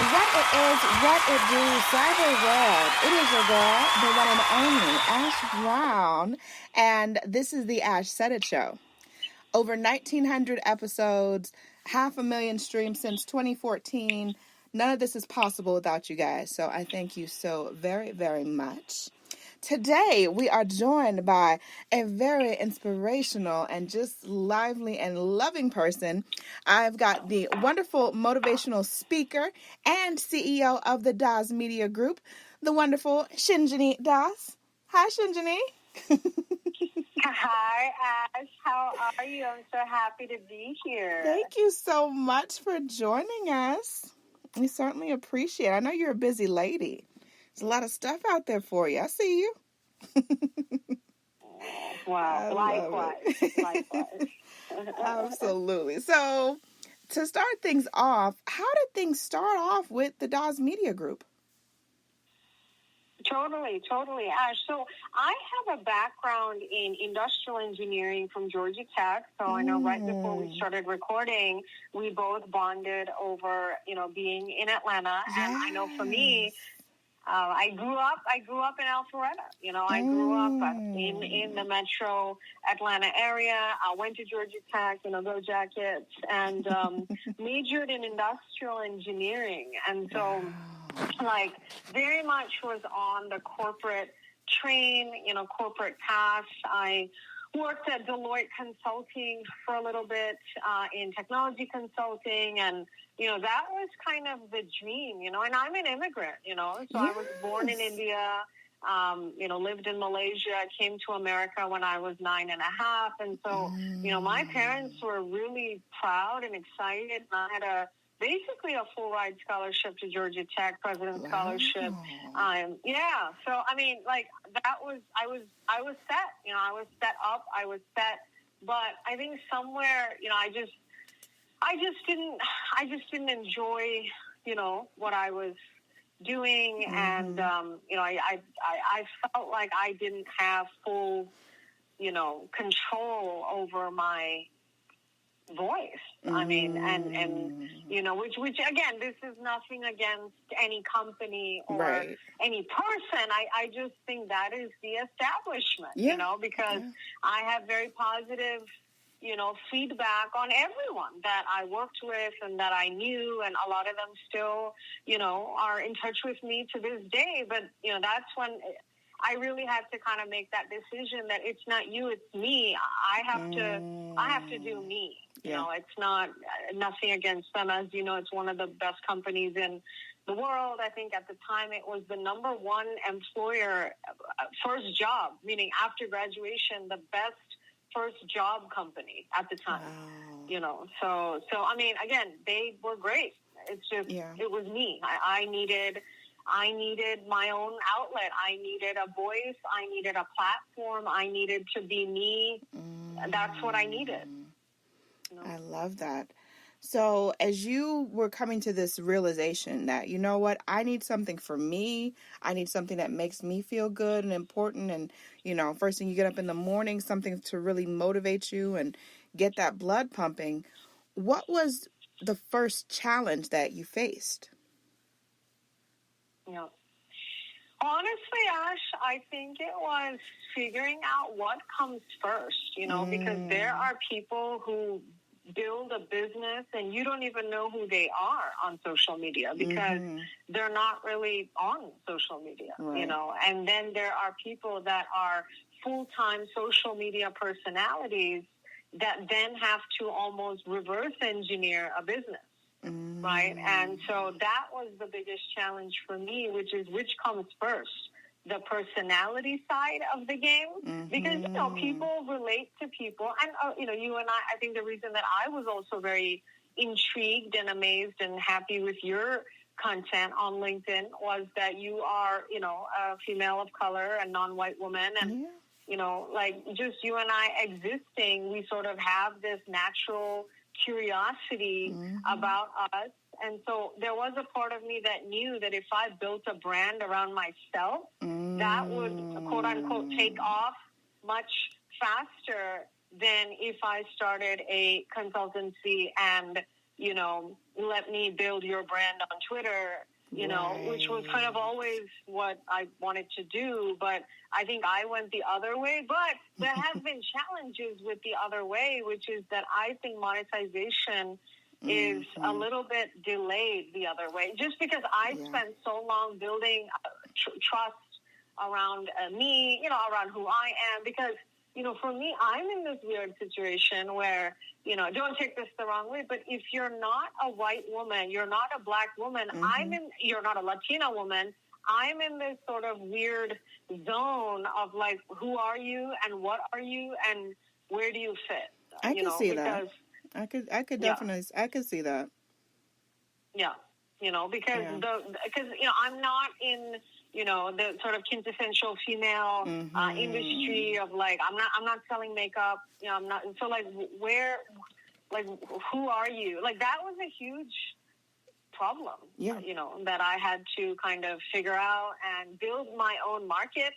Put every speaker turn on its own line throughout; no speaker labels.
What it is, what it do, cyber world. It is your girl, the one and only Ash Brown, and this is the Ash Said Show. Over 1,900 episodes, 500,000 streams since 2014. None of this is possible without you guys, so I thank you so very, very much. Today, we are joined by a very inspirational and just lively and loving person. I've got the wonderful motivational speaker and CEO of the Das Media Group, the wonderful Shinjini Das. Hi, Shinjini.
Hi, Ash. How are you? I'm so happy to be here.
Thank you so much for joining us. We certainly appreciate it. I know you're a busy lady. There's a lot of stuff out there for you. I see you.
Wow. Likewise.
Absolutely. So, to start things off, how did things start off with the Das Media Group?
Totally, Ash. So I have a background in industrial engineering from Georgia Tech. So I know right before we started recording, we both bonded over, being in Atlanta. Yes. And I know for me, I grew up in Alpharetta. I grew up in the metro Atlanta area. I went to Georgia Tech, go Jackets, and majored in industrial engineering. And so, very much was on the corporate train, corporate path. I worked at Deloitte Consulting for a little bit in technology consulting, and that was kind of the dream, and I'm an immigrant, so yes. I was born in India, lived in Malaysia, came to America when I was 9.5. And so, my parents were really proud and excited. And I had basically a full ride scholarship to Georgia Tech, President's Scholarship. So, that was, I was set, I was set up, I was set, but I think somewhere, I just didn't enjoy, what I was doing. Mm-hmm. And, I felt like I didn't have full, control over my voice. I mean, and which again, this is nothing against any company or any person. I just think that is the establishment, because I have very positive, feedback on everyone that I worked with and that I knew, and a lot of them still, are in touch with me to this day. But, that's when I really had to kind of make that decision that it's not you, it's me. I have to do me. It's nothing against them. As you know, it's one of the best companies in the world. I think at the time it was the number one employer, first job, meaning after graduation, the best first job company at the time. Wow. So I mean, again, they were great. It's just, it was me. I needed my own outlet. I needed a voice. I needed a platform. I needed to be me. That's what I needed.
I love that. So as you were coming to this realization that, I need something for me. I need something that makes me feel good and important. And, first thing you get up in the morning, something to really motivate you and get that blood pumping. What was the first challenge that you faced?
Yeah. Honestly, Ash, I think it was figuring out what comes first, because there are people who build a business and you don't even know who they are on social media because they're not really on social media, and then there are people that are full-time social media personalities that then have to almost reverse engineer a business. Right. And so that was the biggest challenge for me, which comes first, the personality side of the game, because, people relate to people. And, you and I think the reason that I was also very intrigued and amazed and happy with your content on LinkedIn was that you are, a female of color and non-white woman. And, just you and I existing, we sort of have this natural curiosity about us. And so there was a part of me that knew that if I built a brand around myself, that would, quote unquote, take off much faster than if I started a consultancy and, let me build your brand on Twitter, which was kind of always what I wanted to do. But I think I went the other way. But there have been challenges with the other way, which is that I think monetization is a little bit delayed the other way, just because I spent so long building trust around me, around who I am, because, for me, I'm in this weird situation where, don't take this the wrong way, but if you're not a white woman, you're not a black woman, you're not a Latina woman, I'm in this sort of weird zone of like, who are you and what are you and where do you fit?
I can see that. I could definitely, I could see that.
Yeah. Because I'm not in, the sort of quintessential female industry of like, I'm not selling makeup, I'm not. So like, who are you? Like, that was a huge problem, that I had to kind of figure out and build my own market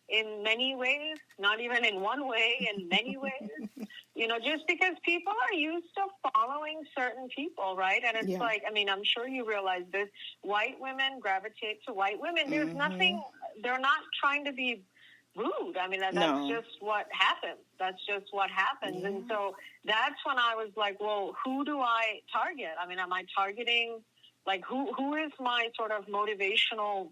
in many ways, not even in one way, in many ways, just because people are used to following certain people, right? And it's like, I'm sure you realize this, white women gravitate to white women. There's nothing, they're not trying to be rude. That's just what happens. That's just what happens. And so that's when I was like, well, who do I target? Am I targeting, like, who is my sort of motivational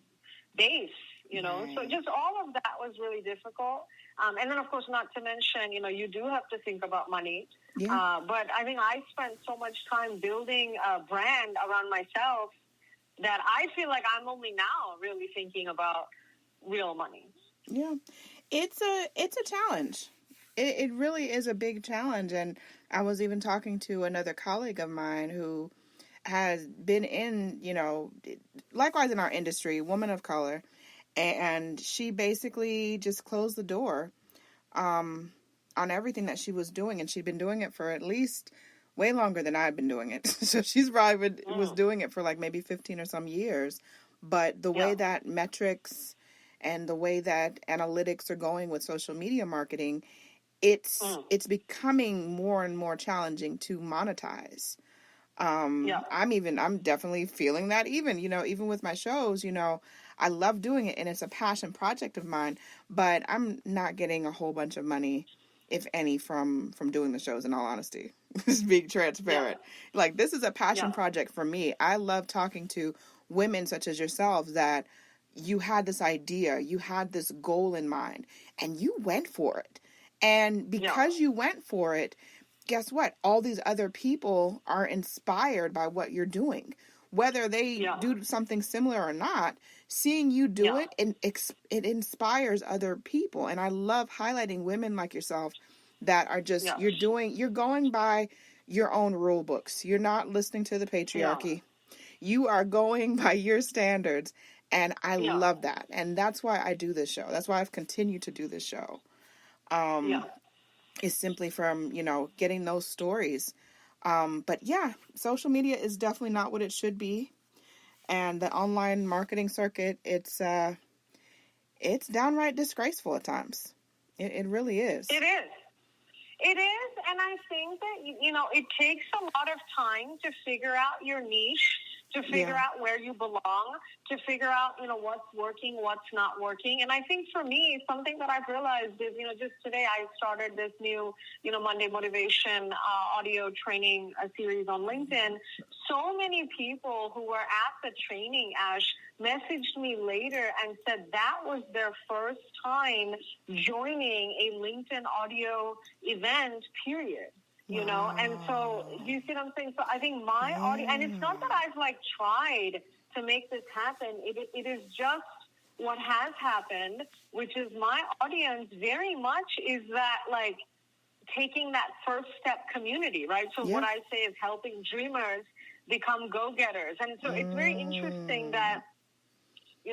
base? So just all of that was really difficult. And then, of course, not to mention, you do have to think about money. But I think I spent so much time building a brand around myself that I feel like I'm only now really thinking about real money.
Yeah, it's a challenge. It really is a big challenge. And I was even talking to another colleague of mine who has been in, likewise in our industry, woman of color. And she basically just closed the door on everything that she was doing. And she'd been doing it for at least way longer than I've been doing it. So she's probably was doing it for like maybe 15 or some years. But the way that metrics and the way that analytics are going with social media marketing, it's becoming more and more challenging to monetize. I'm definitely feeling that even with my shows, I love doing it and it's a passion project of mine, but I'm not getting a whole bunch of money, if any, from doing the shows, in all honesty. Just being transparent. Like, this is a passion project for me. I love talking to women such as yourselves that you had this idea, you had this goal in mind, and you went for it. And because you went for it, guess what? All these other people are inspired by what you're doing. Whether they do something similar or not, seeing you do it, and it inspires other people. And I love highlighting women like yourself that are just, you're going by your own rule books. You're not listening to the patriarchy. You are going by your standards. And I love that. And that's why I do this show. That's why I've continued to do this show. Is simply from, getting those stories. But social media is definitely not what it should be. And the online marketing circuit, it's downright disgraceful at times. It really is.
It is. It is. And I think that, it takes a lot of time to figure out your niche, to figure out where you belong, to figure out, what's working, what's not working. And I think for me, something that I've realized is, just today I started this new, Monday Motivation audio training series on LinkedIn. So many people who were at the training, Ash, messaged me later and said that was their first time joining a LinkedIn audio event, period. And so do you see what I'm saying? So I think my audience, and it's not that I've tried to make this happen. It is just what has happened, which is my audience very much is that taking that first step community, right? So what I say is helping dreamers become go-getters. And so it's very interesting that,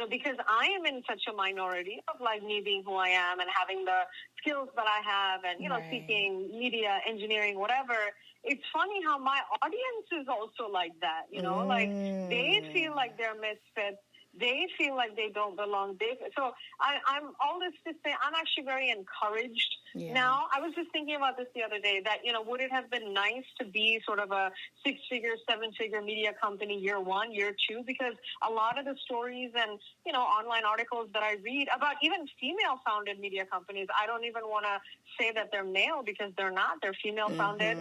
because I am in such a minority of me being who I am and having the skills that I have and, seeking media, engineering, whatever. It's funny how my audience is also like that, they feel like they're misfits. They feel like they don't belong. So I'm all this to say, I'm actually very encouraged now. I was just thinking about this the other day that, would it have been nice to be sort of a 6-figure, 7-figure media company year 1, year 2? Because a lot of the stories and, online articles that I read about even female-founded media companies, I don't even want to say that they're male because they're not. They're female-founded.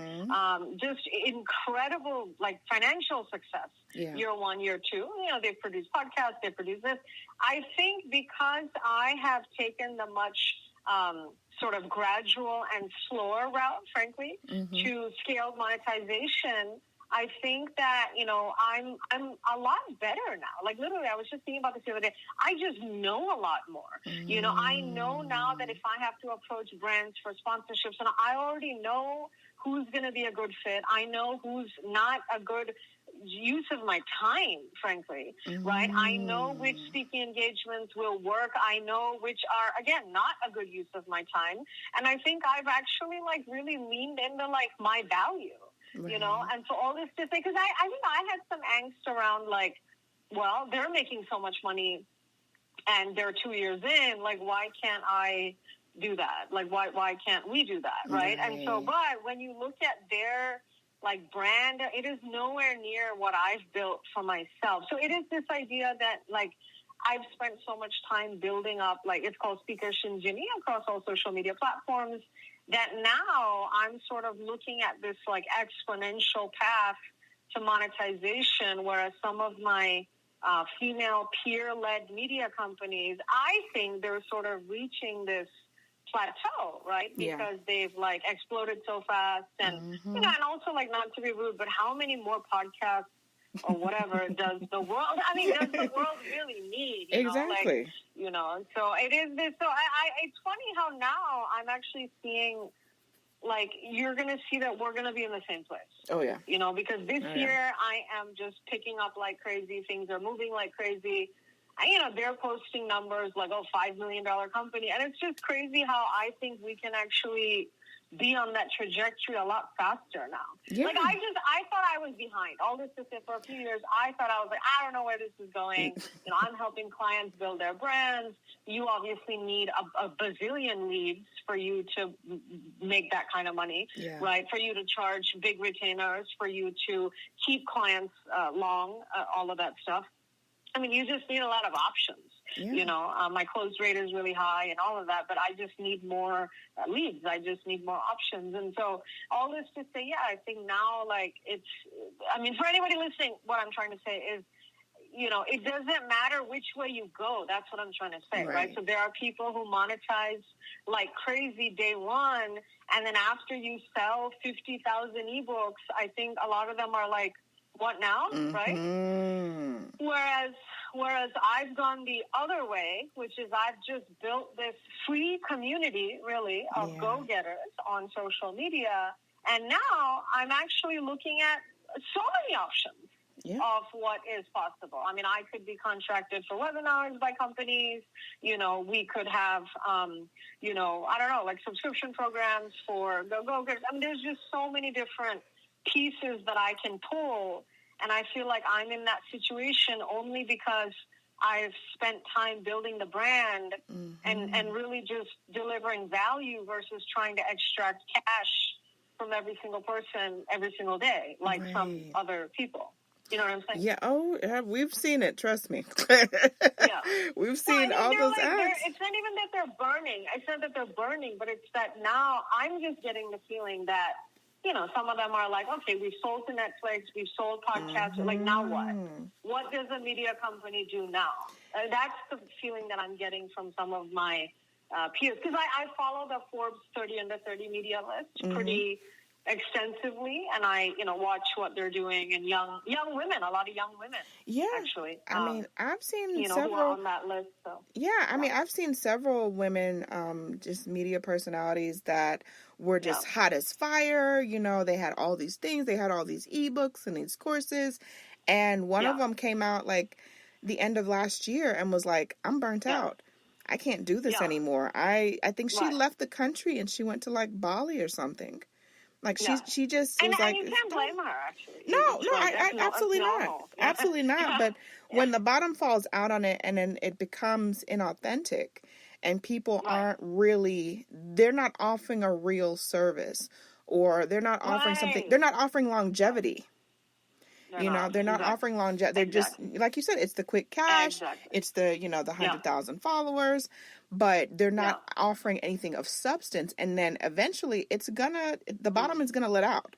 Just incredible, like, financial success. Year 1, year 2. They produce podcasts, they produce this. I think because I have taken the much sort of gradual and slower route, frankly, to scaled monetization, I think that, I'm a lot better now. Like, literally, I was just thinking about this the other day. I just know a lot more. I know now that if I have to approach brands for sponsorships, and I already know who's going to be a good fit. I know who's not a good use of my time, frankly, right? I know which speaking engagements will work. I know which are, again, not a good use of my time. And I think I've actually, like, really leaned into, like, my value, and so all this to say, because I think I had some angst around, like, well, they're making so much money and they're 2 years in, like, why can't I do that? Like, why can't we do that, right? And so, but when you look at their, like, brand, it is nowhere near what I've built for myself. So it is this idea that, like, I've spent so much time building up, like, it's called Speaker Shinjini across all social media platforms, that now I'm sort of looking at this, like, exponential path to monetization, whereas some of my female peer-led media companies, I think they're sort of reaching this plateau, right? Because they've, like, exploded so fast, and and also, like, not to be rude, but how many more podcasts or whatever does the world? I mean, does the world really need?
Exactly.
So it is this. So it's funny how now I'm actually seeing, like, you're going to see that we're going to be in the same place.
Oh yeah.
Because this year I am just picking up like crazy. Things are moving like crazy. They're posting numbers like, $5 million company. And it's just crazy how I think we can actually be on that trajectory a lot faster now. Yeah. Like, I thought I was behind. All this to say, for a few years, I thought I was like, I don't know where this is going. I'm helping clients build their brands. You obviously need a bazillion leads for you to make that kind of money, right? For you to charge big retainers, for you to keep clients long, all of that stuff. I mean, you just need a lot of options. My close rate is really high and all of that, but I just need more leads. I just need more options. And so all this to say, I think now, like, for anybody listening, what I'm trying to say is, it doesn't matter which way you go. That's what I'm trying to say, right? So there are people who monetize like crazy day one, and then after you sell 50,000 ebooks, I think a lot of them are like, what now, right? Whereas I've gone the other way, which is I've just built this free community, really, of go-getters on social media. And now I'm actually looking at so many options of what is possible. I mean, I could be contracted for webinars by companies. We could have, I don't know, like subscription programs for go-getters. I mean, there's just so many different pieces that I can pull, and I feel like I'm in that situation only because I've spent time building the brand and really just delivering value versus trying to extract cash from every single person every single day, like some other people. You know what I'm saying?
Yeah. We've seen it. Trust me. We've seen all those ads.
It's not even that they're burning. It's not that they're burning, but it's that now I'm just getting the feeling that, some of them are like, okay, we've sold to Netflix, we've sold podcasts. Like, now what? What does a media company do now? That's the feeling that I'm getting from some of my peers. Because I follow the Forbes 30 under 30 media list pretty extensively, and I, watch what they're doing, and young women, a lot of young women. Yeah, actually.
I've seen
several who are on that list. So.
Yeah, I've seen several women, just media personalities that were just hot as fire. They had all these things, they had all these ebooks and these courses, and one of them came out like the end of last year and was like, "I'm burnt out. I can't do this anymore." I think she left the country and she went to like Bali or something. Like she just
and
was like,
you can't blame her, actually.
No, I absolutely not. Absolutely not. But when the bottom falls out on it and then it becomes inauthentic and people aren't really, they're not offering a real service, or they're not offering something, they're not offering longevity. They're not offering longevity. They're just, like you said, it's the quick cash. It's the, the 100,000 followers, but they're not offering anything of substance. And then eventually the bottom is going to let out.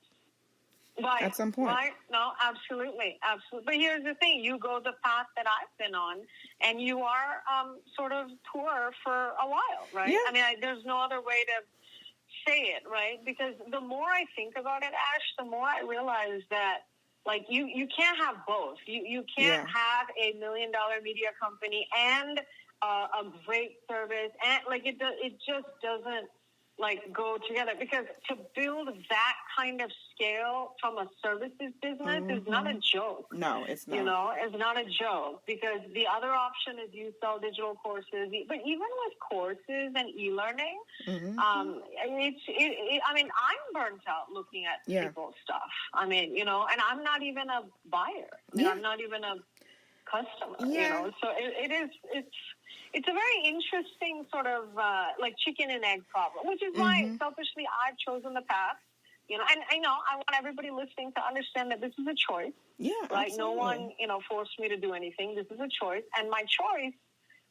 Right.
At some point.
Right. No, absolutely. Absolutely. But here's the thing. You go the path that I've been on, and you are sort of poor for a while, right?
Yeah.
I mean, there's no other way to say it, right? Because the more I think about it, Ash, the more I realize that, like, you can't have both. You can't have a $1 million media company and a great service, and like it just doesn't like go together, because to build that kind of scale from a services business is not a joke.
No, it's not.
It's not a joke, because the other option is you sell digital courses. But even with courses and e-learning, I mean, I'm burnt out looking at people's stuff. I mean, and I'm not even a buyer. I mean, I'm not even a customer, so it's a very interesting sort of like chicken and egg problem, which is why selfishly I've chosen the path, and I want everybody listening to understand that this is a choice. Yeah, right. Absolutely. No one, forced me to do anything. This is a choice. And my choice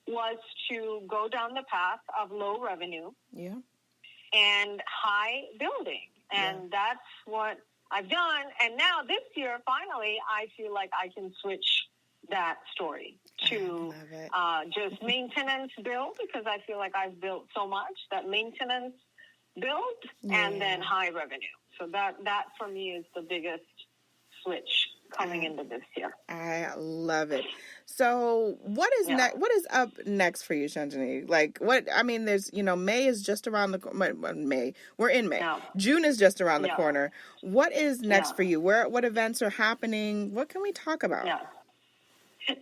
was to go down the path of low revenue and high building. And that's what I've done. And now this year, finally, I feel like I can switch that story to just maintenance build, because I feel like I've built so much that maintenance build and then high revenue. So that for me is the biggest switch coming into this year. I
love it. So what is what is up next for you, Shinjini? Like there's, May is just around the May. We're in May. Yeah. June is just around the corner. What is next for you? What events are happening? What can we talk about?
Yeah.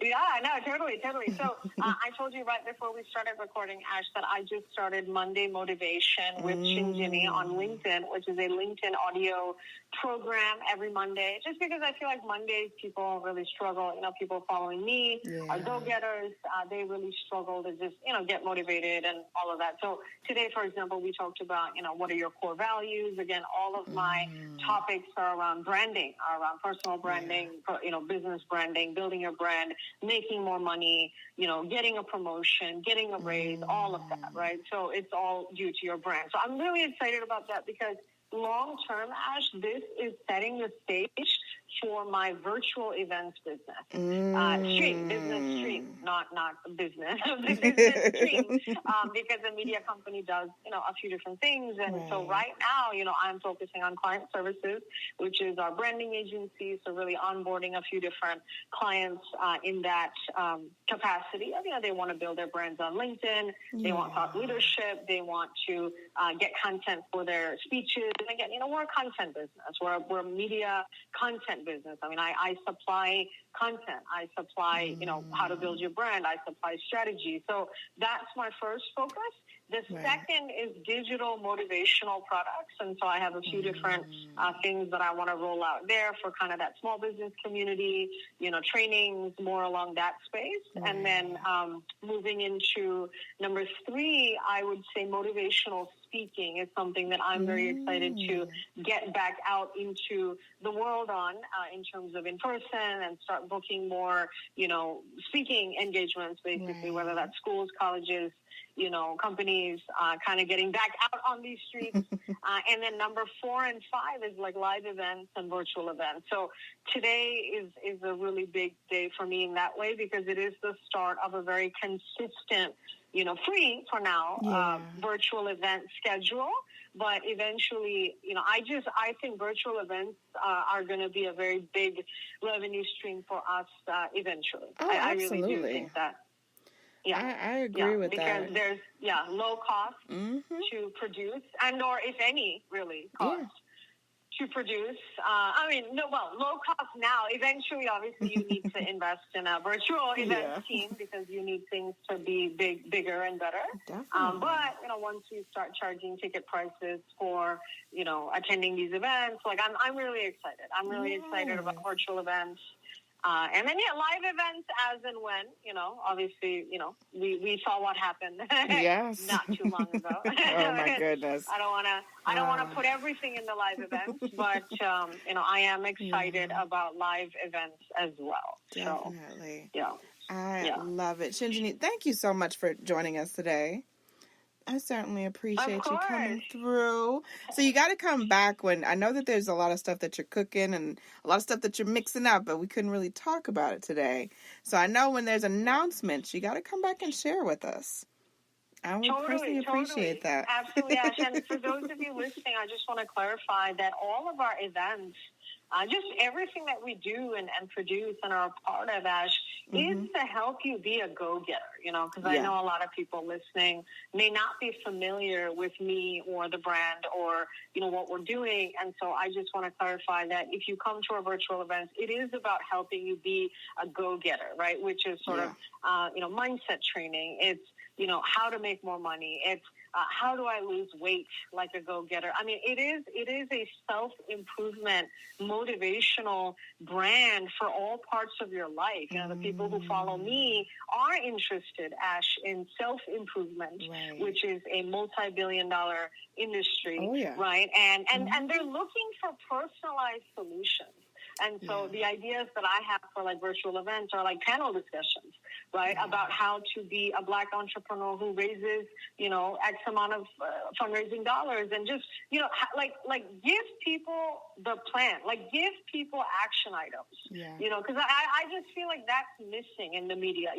Yeah, no, totally. So I told you right before we started recording, Ash, that I just started Monday Motivation with Shinjini on LinkedIn, which is a LinkedIn audio program every Monday, just because I feel like Mondays people really struggle. People following me are go-getters. They really struggle to just, get motivated and all of that. So today, for example, we talked about, what are your core values? Again, all of my topics are around branding, are around personal branding, business branding, building your brand, making more money, getting a promotion, getting a raise, all of that, right? So it's all due to your brand. So I'm really excited about that, because long-term, Ash, this is setting the stage for my virtual events business. Business stream, not business, business stream, because the media company does, a few different things. And so right now, I'm focusing on client services, which is our branding agency. So really onboarding a few different clients in that capacity. They want to build their brands on LinkedIn. They want thought leadership. They want to get content for their speeches. And again, we're a content business. We're a media content business. I mean, I supply content. I supply, how to build your brand. I supply strategy. So that's my first focus. The second is digital motivational products. And so I have a few different things that I want to roll out there for kind of that small business community, trainings, more along that space. And then moving into number 3, I would say motivational speaking is something that I'm very excited to get back out into the world on in terms of in person, and start booking more, speaking engagements, basically, whether that's schools, colleges, companies, kind of getting back out on these streets. And then number 4 and 5 is like live events and virtual events. So today is a really big day for me in that way, because it is the start of a very consistent, free for now, virtual event schedule. But eventually, I think virtual events are going to be a very big revenue stream for us eventually.
Oh,
I really do think that.
Yeah, I agree with that.
Because there's low cost to produce, and or if any really cost to produce. Low cost now. Eventually, obviously, you need to invest in a virtual events team because you need things to be bigger and better.
Definitely.
But once we start charging ticket prices for attending these events, like I'm really excited. I'm really excited about virtual events. And then, live events as and when, obviously, we saw what happened not too long ago.
Oh, my goodness.
I don't want to put everything in the live events, but, I am excited about live events as well.
Definitely.
So,
I love it. Shinjini, thank you so much for joining us today. I certainly appreciate you coming through. So you got to come back when, I know that there's a lot of stuff that you're cooking and a lot of stuff that you're mixing up, but we couldn't really talk about it today. So I know when there's announcements, you got to come back and share with us. I would personally appreciate that.
Absolutely, Ash. And for those of you listening, I just want to clarify that all of our events, just everything that we do and produce and are a part of, Ash, is to help you be a go-getter, because I know a lot of people listening may not be familiar with me or the brand or, what we're doing. And so I just want to clarify that if you come to our virtual events, it is about helping you be a go-getter, right? Which is sort of, mindset training. It's, how to make more money. It's how do I lose weight like a go-getter? I mean, it is a self-improvement, motivational brand for all parts of your life. The people who follow me are interested, Ash, in self-improvement, which is a multi-billion-dollar industry, right? And they're looking for personalized solutions. And so the ideas that I have for virtual events are panel discussions, right? About how to be a Black entrepreneur who raises, X amount of fundraising dollars and just, give people the plan, give people action items, because I just feel like that's missing in the media,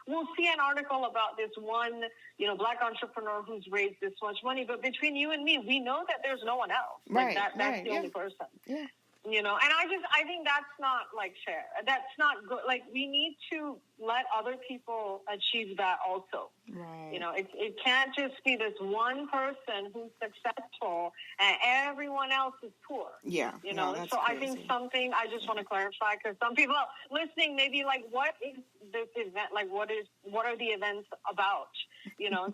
we'll see an article about this one, Black entrepreneur who's raised this much money, but between you and me, we know that there's no one else. That's the only person. Yeah. And I think that's not fair. That's not good. We need to let other people achieve that also.
Right.
It can't just be this one person who's successful and everyone else is poor.
Yeah.
So crazy. I think something I just want to clarify, because some people listening may be like, what is this event? What are the events about?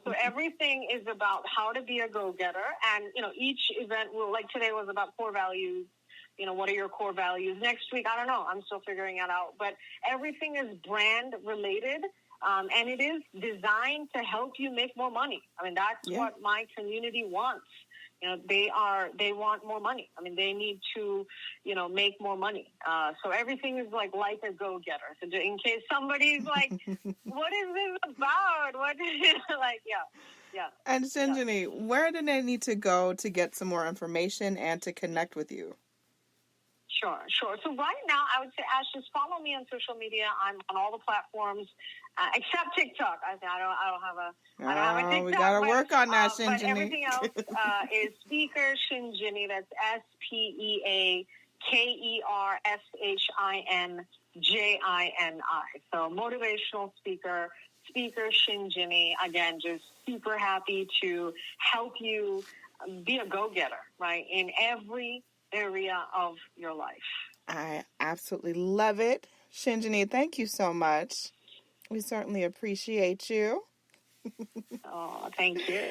So everything is about how to be a go-getter. And, each event will, today was about core values. What are your core values? Next week, I don't know. I'm still figuring it out. But everything is brand related, and it is designed to help you make more money. I mean, that's what my community wants. They want more money. I mean, they need to, make more money. So everything is like a go-getter. So in case somebody's like, what is this about? What Yeah.
And Shinjini, where do they need to go to get some more information and to connect with you?
Sure. So right now, I would say, Ash, just follow me on social media. I'm on all the platforms except TikTok. I don't have a TikTok.
We gotta work on that, Shinjini.
But everything else is Speaker Shinjini. That's SpeakerShinjini. So motivational speaker Shinjini. Again, just super happy to help you be a go-getter, right, in every area of your life.
I absolutely love it. Shinjini, thank you so much. We certainly appreciate you.
Oh, thank you.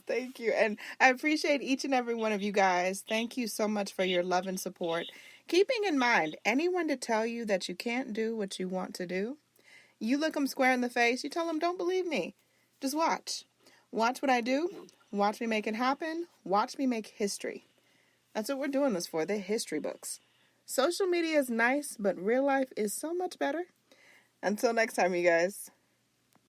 Thank you. And I appreciate each and every one of you guys. Thank you so much for your love and support. Keeping in mind, anyone to tell you that you can't do what you want to do, you look them square in the face, you tell them, don't believe me. Just watch. Watch what I do. Watch me make it happen. Watch me make history. That's what we're doing this for, the history books. Social media is nice, but real life is so much better. Until next time, you guys.